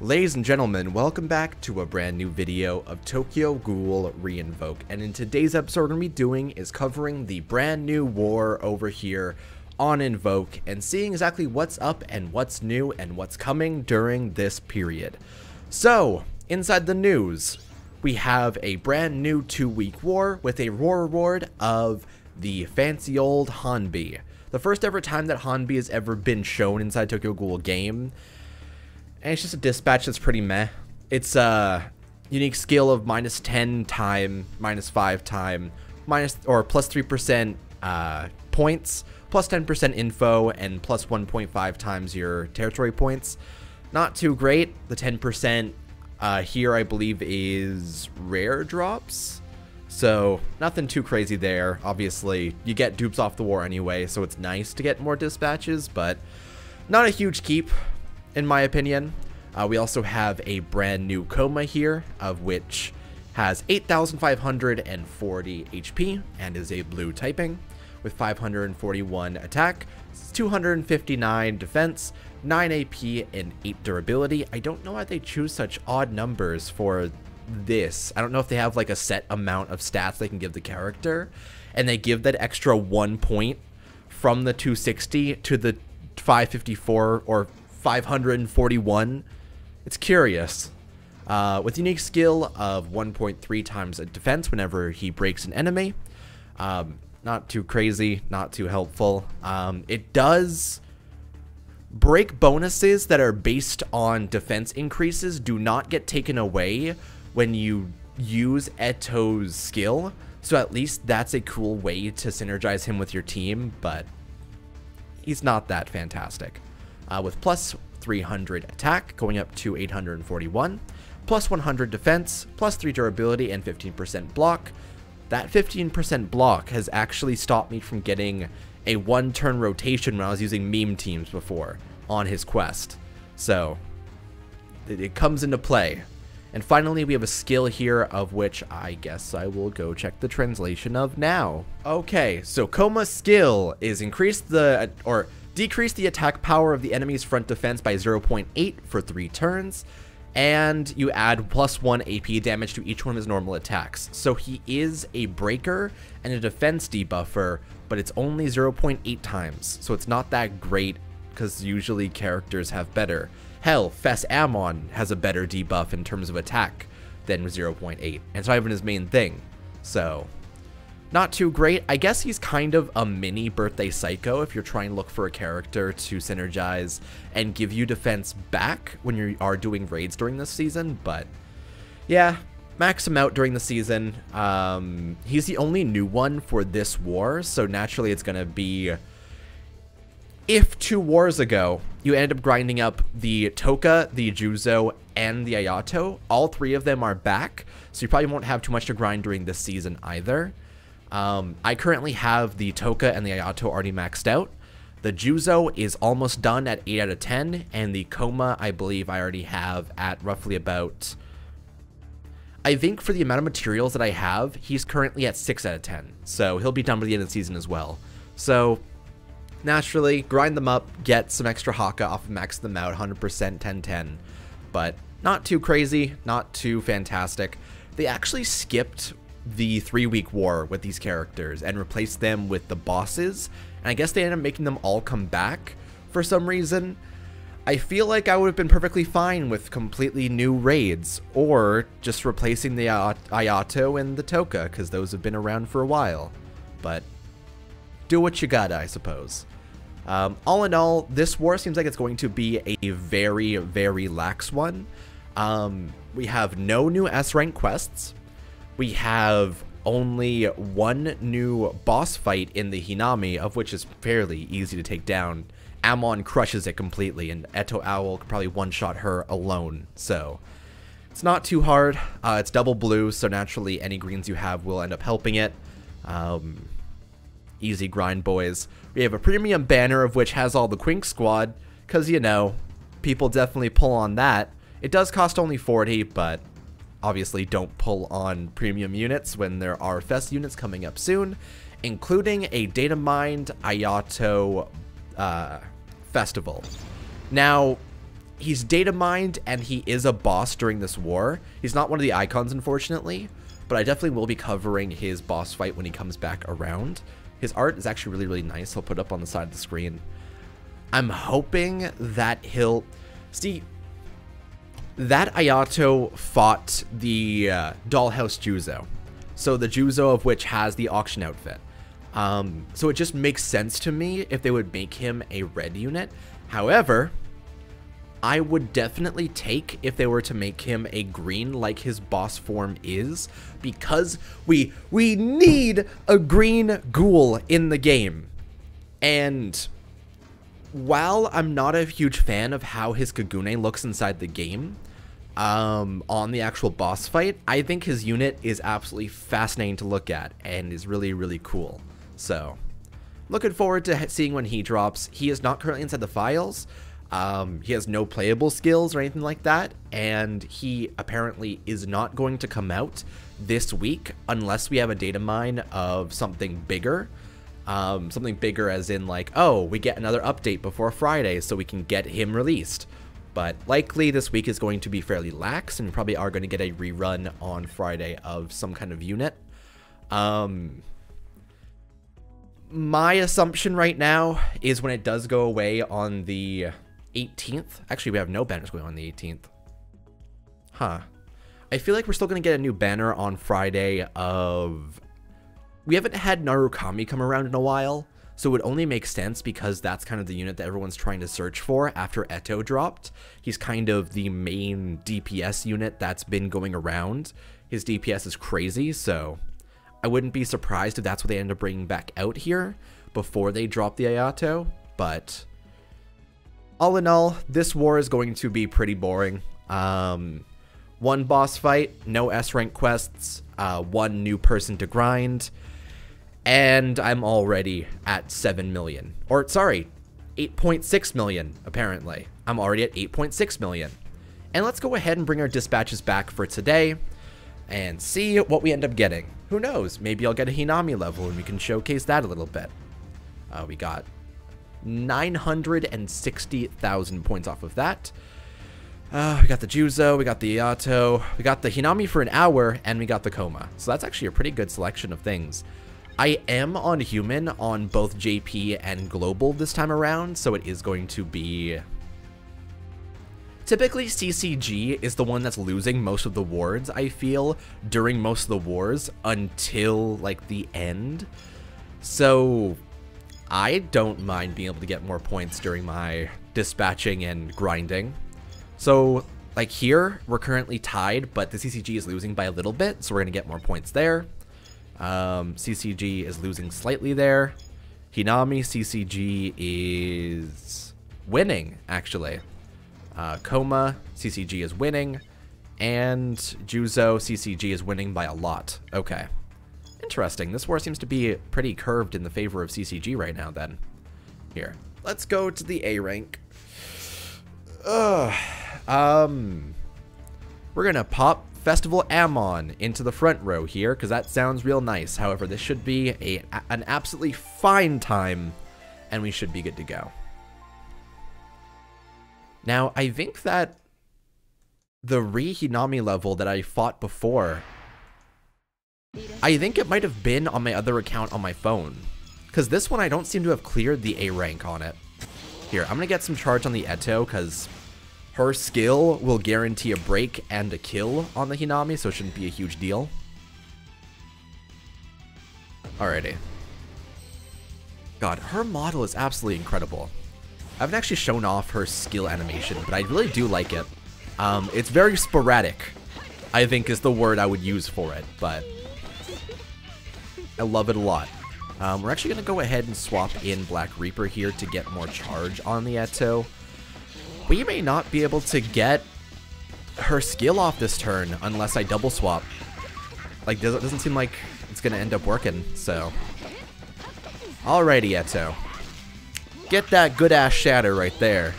Ladies and gentlemen, welcome back to a brand new video of Tokyo Ghoul Reinvoke, and in today's episode what we're going to be doing is covering the brand new war over here on Invoke and seeing exactly what's up and what's new and what's coming during this period. So, inside the news, we have a brand new 2-week war with a war reward of the fancy old Hanbi. The first ever time that Hanbi has ever been shown inside Tokyo Ghoul game. And it's just a dispatch that's pretty meh. It's a unique skill of -10 time, -5 time, plus 3% points, plus 10% info, and plus 1.5 times your territory points. Not too great. The 10% here I believe is rare drops. So nothing too crazy there. Obviously, you get dupes off the war anyway, so it's nice to get more dispatches, but not a huge keep, in my opinion. We also have a brand new Coma here, of which has 8,540 HP and is a blue typing with 541 attack, 259 defense, 9 AP, and 8 durability. I don't know why they choose such odd numbers for this. I don't know if they have like a set amount of stats they can give the character, and they give that extra 1 point from the 260 to the 554 or 541. It's curious. With unique skill of 1.3 times a defense whenever he breaks an enemy. Not too crazy, not too helpful. It does break bonuses that are based on defense increases do not get taken away when you use Eto's skill. So at least that's a cool way to synergize him with your team, but he's not that fantastic. With plus 300 attack, going up to 841, plus 100 defense, plus 3 durability, and 15% block. That 15% block has actually stopped me from getting a 1-turn rotation when I was using meme teams before on his quest. So it comes into play. And finally, we have a skill here of which I guess I will go check the translation of now. Okay, so Coma's skill is decrease the attack power of the enemy's front defense by 0.8 for 3 turns, and you add plus 1 AP damage to each one of his normal attacks. So he is a breaker and a defense debuffer, but it's only 0.8 times, so it's not that great because usually characters have better. Hell, Fess Ammon has a better debuff in terms of attack than 0.8, and it's not even his main thing, so not too great. I guess he's kind of a mini Birthday Psycho if you're trying to look for a character to synergize and give you defense back when you are doing raids during this season, but yeah, max him out during the season. He's the only new one for this war, so naturally it's going to be, if 2 wars ago you end up grinding up the Toka, the Juzo, and the Ayato, all 3 of them are back, so you probably won't have too much to grind during this season either. I currently have the Toka and the Ayato already maxed out. The Juzo is almost done at 8 out of 10, and the Coma I believe I already have at roughly about, I think for the amount of materials that I have, he's currently at 6 out of 10, so he'll be done by the end of the season as well. So naturally, grind them up, get some extra Haka off of max them out, 100%, 10-10, but not too crazy, not too fantastic. They actually skipped the 3-week war with these characters and replaced them with the bosses, and I guess they ended up making them all come back for some reason. I feel like I would have been perfectly fine with completely new raids, or just replacing the Ayato and the Toka, because those have been around for a while, but do what you gotta, I suppose. All in all, this war seems like it's going to be a very, very lax one. We have no new S-rank quests. We have only 1 new boss fight in the Hinami, of which is fairly easy to take down. Ammon crushes it completely, and Eto Owl could probably one-shot her alone, so it's not too hard. It's double blue, so naturally any greens you have will end up helping it. Easy grind, boys. We have a premium banner, of which has all the Quink Squad, because, you know, people definitely pull on that. It does cost only 40, but obviously don't pull on premium units when there are Fest units coming up soon, including a Data Mined Ayato festival. Now, he's data mined and he is a boss during this war. He's not one of the icons, unfortunately, but I definitely will be covering his boss fight when he comes back around. His art is actually really, really nice. I'll put it up on the side of the screen. I'm hoping that he'll... See, that Ayato fought the Dollhouse Juzo. So the Juzo of which has the auction outfit. So it just makes sense to me if they would make him a red unit. However, I would definitely take if they were to make him a green like his boss form is, because we need a green ghoul in the game. And while I'm not a huge fan of how his Kagune looks inside the game, on the actual boss fight, I think his unit is absolutely fascinating to look at and is really, really cool. So, looking forward to seeing when he drops. He is not currently inside the files. He has no playable skills or anything like that, and he apparently is not going to come out this week unless we have a data mine of something bigger. Something bigger as in like, oh, we get another update before Friday so we can get him released. But likely this week is going to be fairly lax, and we probably are going to get a rerun on Friday of some kind of unit. My assumption right now is when it does go away on the 18th. Actually, we have no banners going on the 18th. Huh. I feel like we're still going to get a new banner on Friday of... We haven't had Narukami come around in a while, so it would only make sense because that's kind of the unit that everyone's trying to search for after Eto dropped. He's kind of the main DPS unit that's been going around. His DPS is crazy, so I wouldn't be surprised if that's what they end up bringing back out here before they drop the Ayato, but all in all, this war is going to be pretty boring. One boss fight, no S-rank quests, one new person to grind, and I'm already at 7 million. Or, sorry, 8.6 million, apparently. I'm already at 8.6 million. And let's go ahead and bring our dispatches back for today and see what we end up getting. Who knows? Maybe I'll get a Hinami level and we can showcase that a little bit. We got 960,000 points off of that. We got the Juzo, we got the Ayato, we got the Hinami for an hour, and we got the Koma. So that's actually a pretty good selection of things. I am on human on both JP and global this time around, so it is going to be... Typically, CCG is the one that's losing most of the wards, I feel, during most of the wars until, like, the end. So I don't mind being able to get more points during my dispatching and grinding. So, like here, we're currently tied, but the CCG is losing by a little bit, so we're going to get more points there. CCG is losing slightly there. Hinami CCG is winning, actually. Koma CCG is winning, and Juzo CCG is winning by a lot. Okay. Interesting. This war seems to be pretty curved in the favor of CCG right now, then. Here. Let's go to the A rank. We're gonna pop Festival Amon into the front row here, because that sounds real nice. However, this should be an absolutely fine time, and we should be good to go. Now, I think that the Hinami level that I fought before, I think it might have been on my other account on my phone, because this one I don't seem to have cleared the A rank on it. Here, I'm gonna get some charge on the Eto, because her skill will guarantee a break and a kill on the Hinami, so it shouldn't be a huge deal. Alrighty. God, her model is absolutely incredible. I haven't actually shown off her skill animation, but I really do like it. It's very sporadic, I think is the word I would use for it, but I love it a lot. We're actually going to go ahead and swap in Black Reaper here to get more charge on the Eto. We may not be able to get her skill off this turn unless I double swap. Like, it doesn't seem like it's going to end up working, so. Alrighty, Eto. Get that good-ass shatter right there.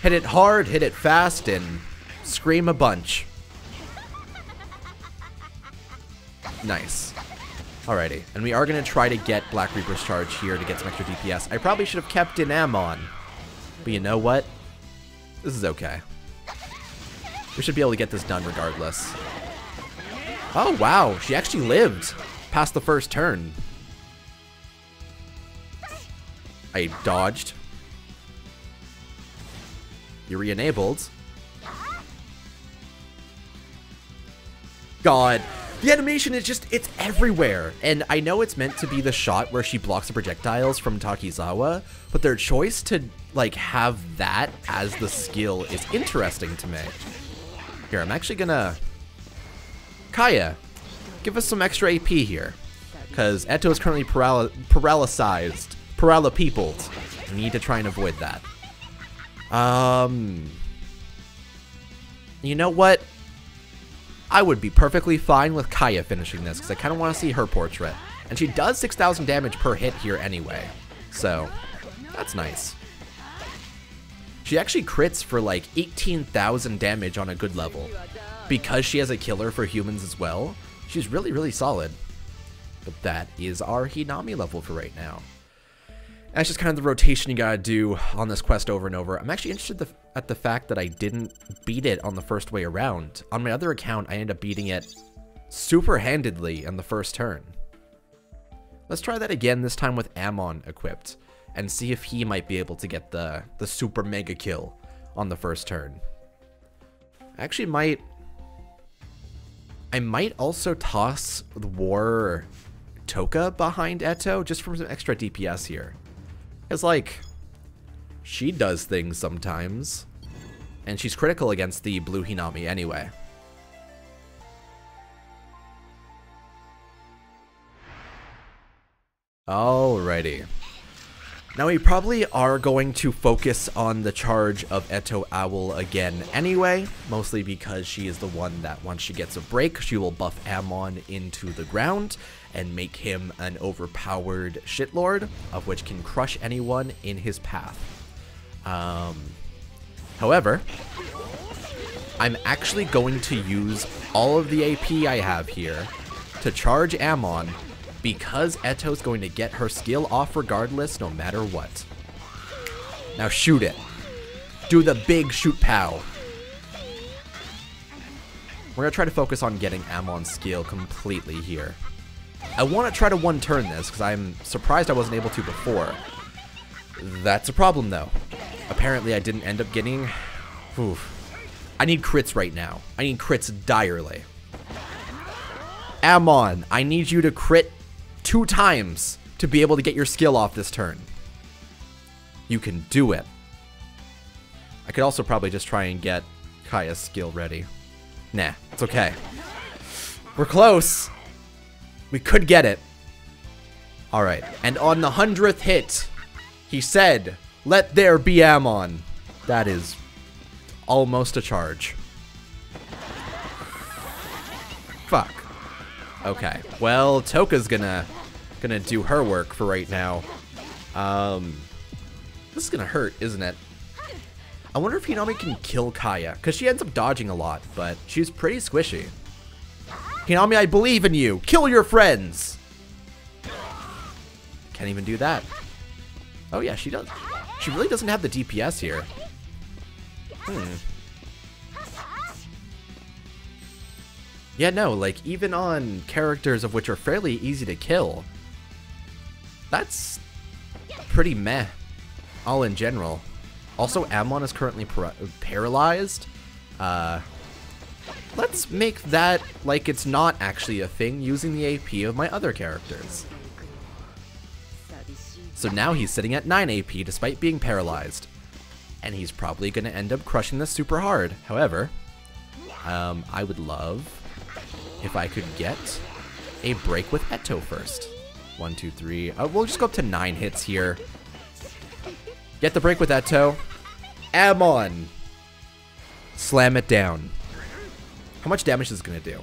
Hit it hard, hit it fast, and scream a bunch. Nice. Alrighty, and we are going to try to get Black Reaper's charge here to get some extra DPS. I probably should have kept in Amon. But you know what? This is okay. We should be able to get this done regardless. Oh, wow. She actually lived past the first turn. I dodged. You re-enabled. God. The animation is just, it's everywhere. And I know it's meant to be the shot where she blocks the projectiles from Takizawa, but their choice to, like, have that as the skill is interesting to me. Here, I'm actually gonna... Kaeya, give us some extra AP here. Because Eto is currently paralyzed. Parala-peopled. We need to try and avoid that. You know what? I would be perfectly fine with Kaeya finishing this, because I kind of want to see her portrait. And she does 6,000 damage per hit here anyway. So, that's nice. She actually crits for like 18,000 damage on a good level. Because she has a killer for humans as well, she's really, really solid. But that is our Hinami level for right now. That's just kind of the rotation you gotta do on this quest over and over. I'm actually interested at the fact that I didn't beat it on the first way around. On my other account, I ended up beating it super handedly in the first turn. Let's try that again, this time with Amon equipped, and see if he might be able to get the super mega kill on the first turn. I might also toss the War Toka behind Eto just for some extra DPS here. Because, like, she does things sometimes. And she's critical against the blue Hinami anyway. Alrighty. Now we probably are going to focus on the charge of Eto Owl again anyway, mostly because she is the one that once she gets a break, she will buff Amon into the ground and make him an overpowered shitlord, of which can crush anyone in his path. However, I'm actually going to use all of the AP I have here to charge Amon, because Eto's going to get her skill off regardless, no matter what. Now shoot it. Do the big shoot pow. We're going to try to focus on getting Amon's skill completely here. I want to try to one-turn this, because I'm surprised I wasn't able to before. That's a problem, though. Apparently I didn't end up getting... Oof. I need crits right now. I need crits direly. Amon, I need you to crit 2 times to be able to get your skill off this turn. You can do it. I could also probably just try and get Kaeya's skill ready. Nah, it's okay. We're close. We could get it. Alright, and on the 100th hit, he said, "Let there be Amon." That is almost a charge. Fuck. Okay, well, Toka's gonna do her work for right now. This is gonna hurt, isn't it? I wonder if Hinami can kill Kaeya, because she ends up dodging a lot, but she's pretty squishy. Hinami, I believe in you! Kill your friends! Can't even do that. Oh yeah, she does. She really doesn't have the DPS here. Yeah, no, like, even on characters of which are fairly easy to kill, that's pretty meh, all in general. Also, Amon is currently paralyzed. Let's make that like it's not actually a thing using the AP of my other characters. So now he's sitting at 9 AP despite being paralyzed. And he's probably going to end up crushing this super hard. However, I would love if I could get a break with Eto first. 1, 2, 3. We'll just go up to 9 hits here. Get the break with Eto. Amon! Slam it down. How much damage is this going to do?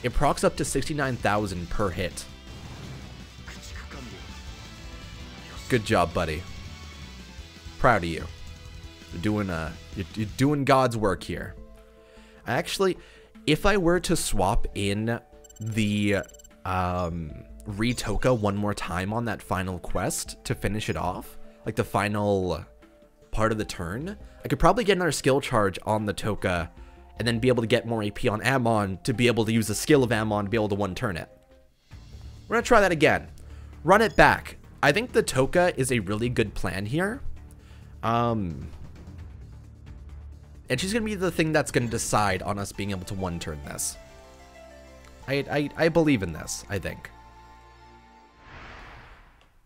It procs up to 69,000 per hit. Good job, buddy. Proud of you. You're doing God's work here. Actually, if I were to swap in the Ritoka one more time on that final quest to finish it off, like the final part of the turn, I could probably get another skill charge on the Toka and then be able to get more AP on Amon to be able to use the skill of Amon to be able to one-turn it. We're going to try that again. Run it back. I think the Toka is a really good plan here. And she's going to be the thing that's going to decide on us being able to one-turn this. I believe in this, I think.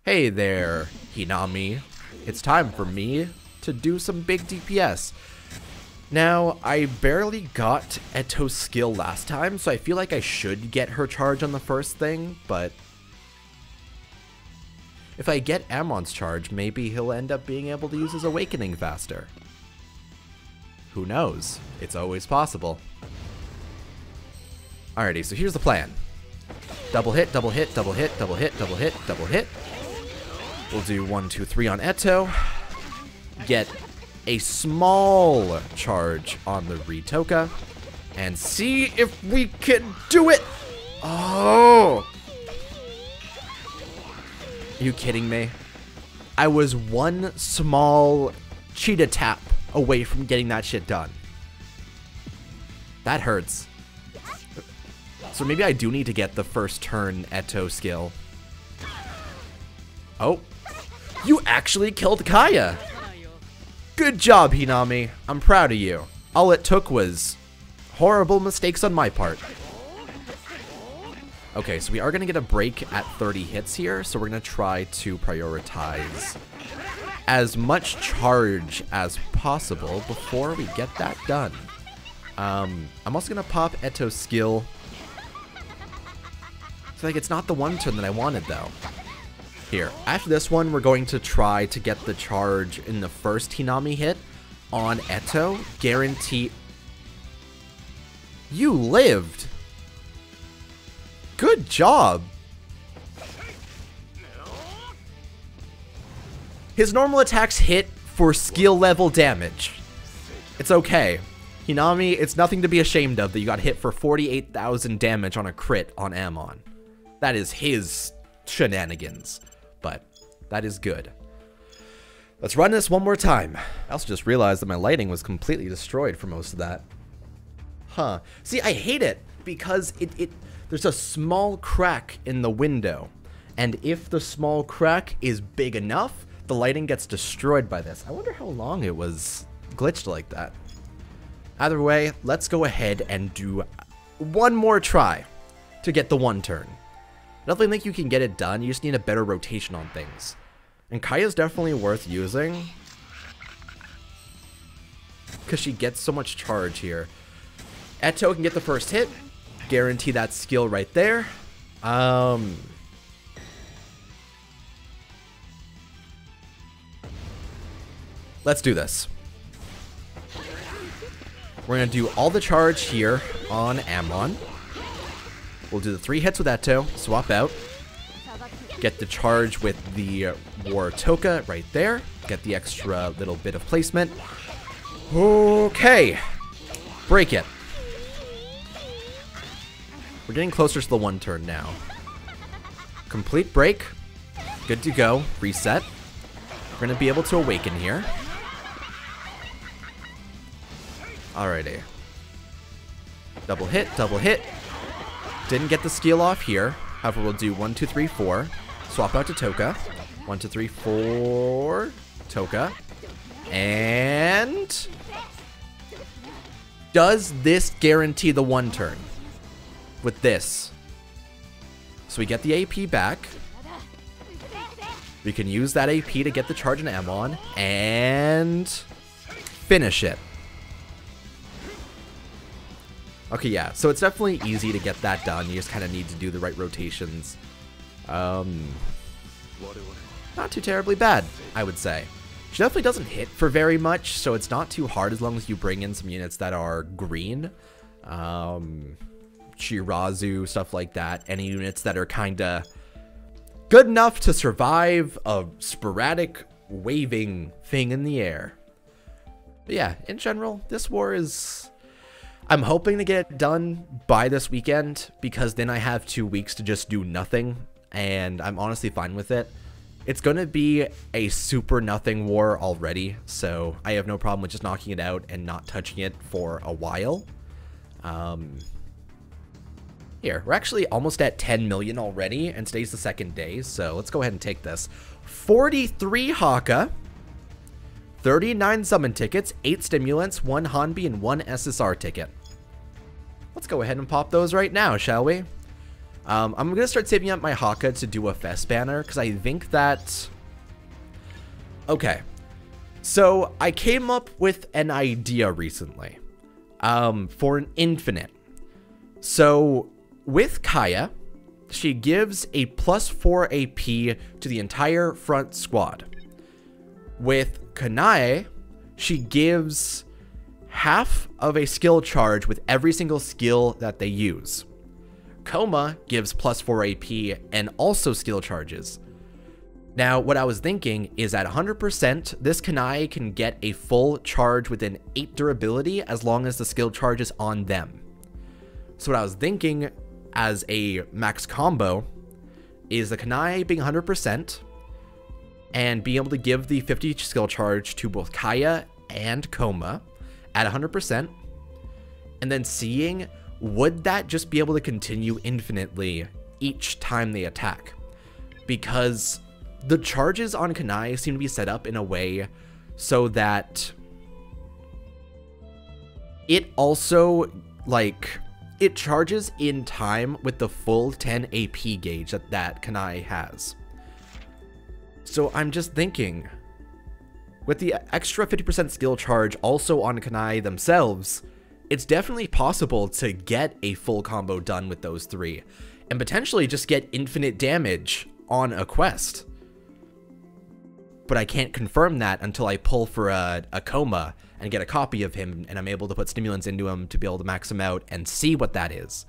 Hey there, Hinami. It's time for me to do some big DPS. Now, I barely got Eto's skill last time, so I feel like I should get her charge on the first thing, but if I get Amon's charge, maybe he'll end up being able to use his awakening faster. Who knows? It's always possible. Alrighty, so here's the plan. Double hit, double hit, double hit, double hit, double hit, double hit. We'll do 1, 2, 3 on Eto. Get a small charge on the Ritoka. And see if we can do it! Oh! Are you kidding me? I was one small cheetah tap away from getting that shit done. That hurts. So maybe I do need to get the first turn Eto skill. Oh. You actually killed Kaya! Good job, Hinami. I'm proud of you. All it took was horrible mistakes on my part. Okay, so we are going to get a break at 30 hits here, so we're going to try to prioritize as much charge as possible before we get that done. I'm also going to pop Eto's skill. So like it's not the one turn that I wanted though. Here, after this one, we're going to try to get the charge in the first Hinami hit on Eto. Guarantee. You lived! Good job! His normal attacks hit for skill level damage. It's okay. Hinami, it's nothing to be ashamed of that you got hit for 48,000 damage on a crit on Amon. That is his shenanigans. But that is good. Let's run this one more time. I also just realized that my lighting was completely destroyed for most of that. Huh. See, I hate it because there's a small crack in the window. And if the small crack is big enough, the lighting gets destroyed by this. I wonder how long it was glitched like that. Either way, let's go ahead and do one more try to get the one turn. I definitely think you can get it done, you just need a better rotation on things. And Kaya's definitely worth using, because she gets so much charge here. Eto can get the first hit, guarantee that skill right there. Let's do this. We're going to do all the charge here on Amon. We'll do the 3 hits with Eto, swap out, get the charge with the War Toka right there, get the extra little bit of placement. Okay, break it. We're getting closer to the one turn now. Complete break, good to go, reset. We're going to be able to awaken here. Alrighty. Double hit, double hit. Didn't get the skill off here. However, we'll do 1, 2, 3, 4. Swap out to Toka. 1, 2, 3, 4. Toka. And does this guarantee the one turn? With this. So we get the AP back. We can use that AP to get the charge in Amon. And finish it. Okay, yeah, so it's definitely easy to get that done. You just kind of need to do the right rotations. Not too terribly bad, I would say. She definitely doesn't hit for very much, so it's not too hard as long as you bring in some units that are green. Shirazu, stuff like that. Any units that are kind of good enough to survive a sporadic waving thing in the air. But yeah, in general, this war is... I'm hoping to get it done by this weekend, because then I have 2 weeks to just do nothing, and I'm honestly fine with it. It's going to be a super nothing war already, so I have no problem with just knocking it out and not touching it for a while. Here, we're actually almost at 10 million already, and today's the second day, so let's go ahead and take this. 43 Haka, 39 summon tickets, 8 stimulants, 1 Hanbi, and 1 SSR ticket. Let's go ahead and pop those right now, shall we? I'm going to start saving up my Haka to do a Fest banner, because I think that... Okay. So, I came up with an idea recently. For an infinite. So, with Kaya, she gives a +4 AP to the entire front squad. With Kanae, she gives half of a skill charge with every single skill that they use. Koma gives +4 AP and also skill charges. Now, what I was thinking is at 100%, this Kanae can get a full charge within 8 durability as long as the skill charge is on them. So what I was thinking as a max combo is the Kanae being 100% and being able to give the 50 skill charge to both Kaya and Koma at 100%, and then seeing would that just be able to continue infinitely each time they attack, because the charges on Kanae seem to be set up in a way so that it also, like, it charges in time with the full 10 AP gauge that Kanae has. So I'm just thinking, with the extra 50% skill charge also on Kanae themselves, it's definitely possible to get a full combo done with those 3, and potentially just get infinite damage on a quest. But I can't confirm that until I pull for a Koma and get a copy of him, and I'm able to put stimulants into him to be able to max him out and see what that is.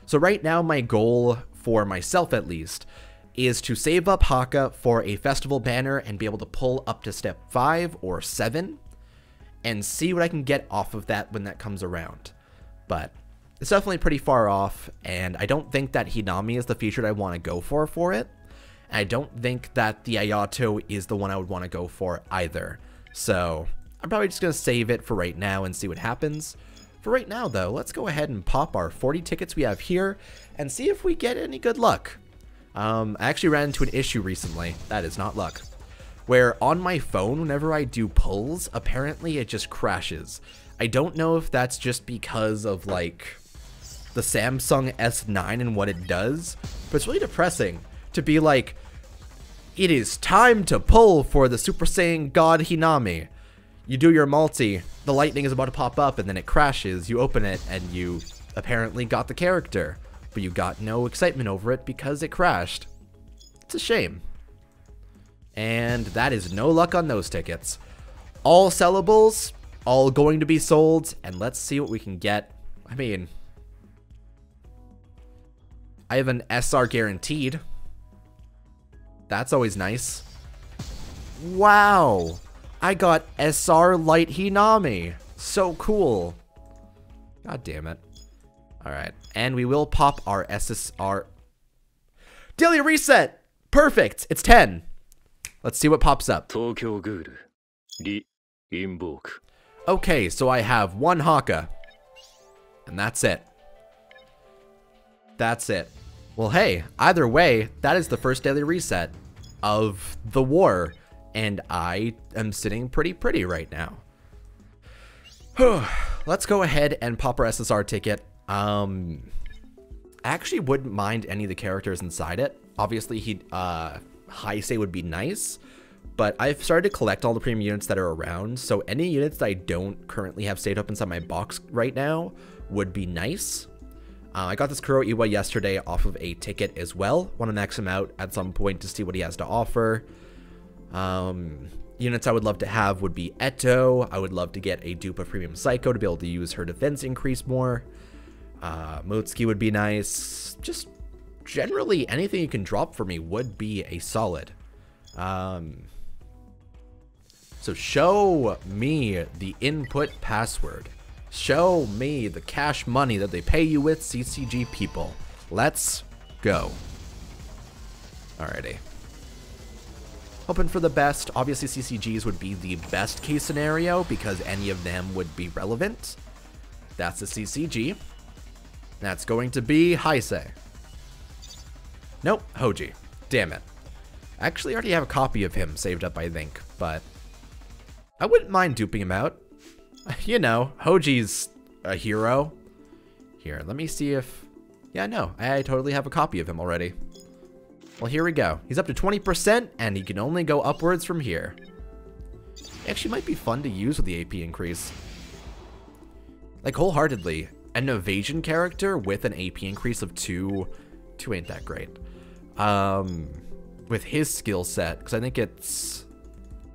So right now, my goal, for myself at least, is to save up Haka for a festival banner and be able to pull up to step 5 or 7 and see what I can get off of that when that comes around. But it's definitely pretty far off, and I don't think that Hinami is the feature that I want to go for it. And I don't think that the Ayato is the one I would want to go for either. So I'm probably just going to save it for right now and see what happens. For right now, though, let's go ahead and pop our 40 tickets we have here and see if we get any good luck. I actually ran into an issue recently. That is not luck. Where on my phone, whenever I do pulls, apparently it just crashes. I don't know if that's just because of, like, the Samsung S9 and what it does, but it's really depressing to be like, it is time to pull for the Super Saiyan God Hinami. You do your multi, the lightning is about to pop up, and then it crashes. You open it, and you apparently got the character, but you got no excitement over it because it crashed. It's a shame. And that is no luck on those tickets. All sellables, all going to be sold, and let's see what we can get. I mean, I have an SR guaranteed. That's always nice. Wow, I got SR Light Hinami. So cool. God damn it. Alright, and we will pop our SSR. Daily reset! Perfect! It's 10. Let's see what pops up. Okay, so I have 1 Haka. And that's it. That's it. Well, hey, either way, that is the first daily reset of the war. And I am sitting pretty right now. Let's go ahead and pop our SSR ticket. I actually wouldn't mind any of the characters inside it. Obviously, Heisei would be nice, but I've started to collect all the premium units that are around, so any units that I don't currently have saved up inside my box right now would be nice. I got this Kuro Iwa yesterday off of a ticket as well. Want to max him out at some point to see what he has to offer. Units I would love to have would be Eto. I would love to get a dupe of Premium Psycho to be able to use her defense increase more. Mutsuki would be nice. Just generally anything you can drop for me would be a solid. So show me the input password. Show me the cash money that they pay you with, CCG people. Let's go. Alrighty. Hoping for the best. Obviously, CCGs would be the best case scenario because any of them would be relevant. That's a CCG. That's going to be Heisei. Nope, Hoji. Damn it. I actually already have a copy of him saved up, I think, but I wouldn't mind duping him out. You know, Hoji's a hero. Here, let me see if... Yeah, no, I totally have a copy of him already. Well, here we go. He's up to 20%, and he can only go upwards from here. Actually might be fun to use with the AP increase. Like, wholeheartedly, an evasion character with an AP increase of 2 ain't that great. With his skill set, because I think it's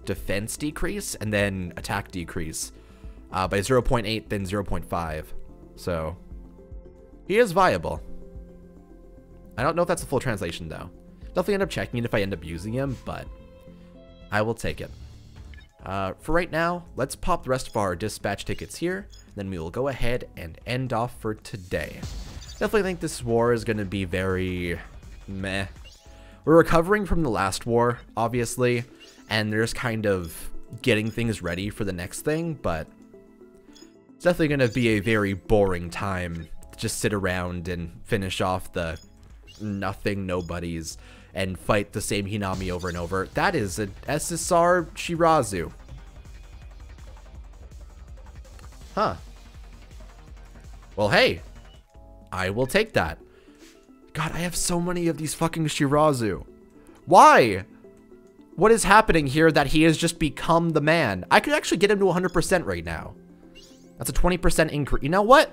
defense decrease and then attack decrease by 0.8, then 0.5. So, he is viable. I don't know if that's a full translation, though. Definitely end up checking it if I end up using him, but I will take it. For right now, let's pop the rest of our dispatch tickets here. Then we will go ahead and end off for today. Definitely think this war is going to be very meh. We're recovering from the last war, obviously, and they're just kind of getting things ready for the next thing, but it's definitely going to be a very boring time to just sit around and finish off the nothing nobodies and fight the same Hinami over and over. That is an SSR Shirazu. Huh. Well, hey, I will take that. God, I have so many of these fucking Shirazu. Why? What is happening here that he has just become the man? I could actually get him to 100% right now. That's a 20% increase. You know what?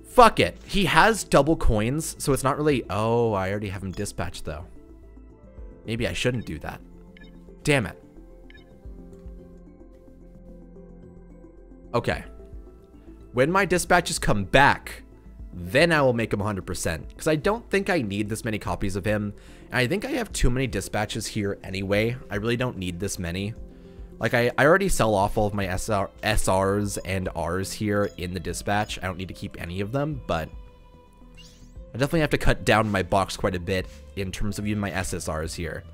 Fuck it. He has double coins, so it's not really... Oh, I already have him dispatched, though. Maybe I shouldn't do that. Damn it. Okay. When my dispatches come back, then I will make him 100%. Because I don't think I need this many copies of him. And I think I have too many dispatches here anyway. I really don't need this many. Like, I already sell off all of my SRs and Rs here in the dispatch. I don't need to keep any of them, but I definitely have to cut down my box quite a bit in terms of even my SSRs here.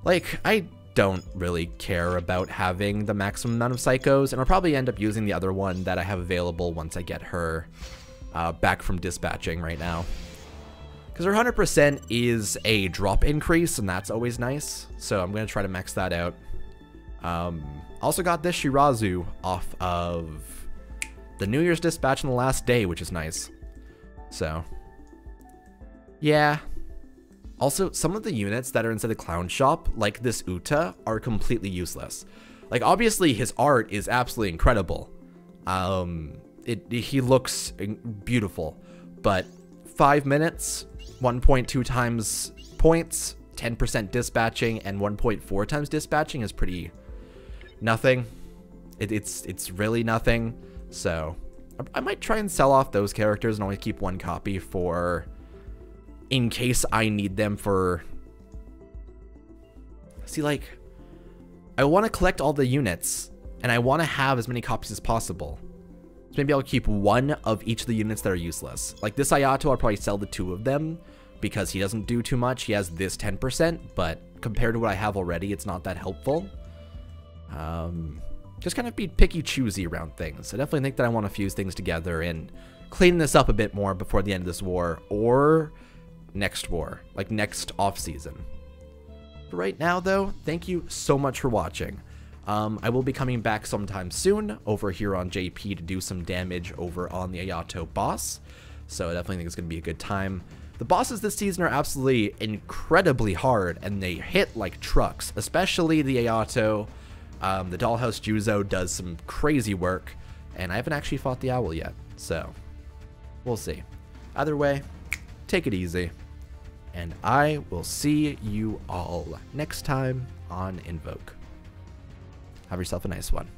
Like, I don't really care about having the maximum amount of psychos, and I'll probably end up using the other one that I have available once I get her back from dispatching right now. Because her 100% is a drop increase, and that's always nice, so I'm going to try to max that out. Also got this Shirazu off of the New Year's dispatch on the last day, which is nice. So, yeah. Also, some of the units that are inside the clown shop, like this Uta, are completely useless. Like, obviously, his art is absolutely incredible. He looks beautiful, but 5 minutes, 1.2 times points, 10% dispatching, and 1.4 times dispatching is pretty... nothing. It's really nothing. So I might try and sell off those characters and only keep one copy for in case I need them for... See, like, I want to collect all the units and I want to have as many copies as possible. So maybe I'll keep one of each of the units that are useless. Like this Ayato, I'll probably sell the 2 of them because he doesn't do too much. He has this 10%, but compared to what I have already, it's not that helpful. Just kind of be picky choosy around things. I definitely think that I want to fuse things together and clean this up a bit more before the end of this war or next war, like next off season. But right now though, thank you so much for watching. I will be coming back sometime soon over here on JP to do some damage over on the Ayato boss. So I definitely think it's going to be a good time. The bosses this season are absolutely incredibly hard and they hit like trucks, especially the Ayato. The Dollhouse Juzo does some crazy work, and I haven't actually fought the Owl yet, so we'll see. Either way, take it easy, and I will see you all next time on Invoke. Have yourself a nice one.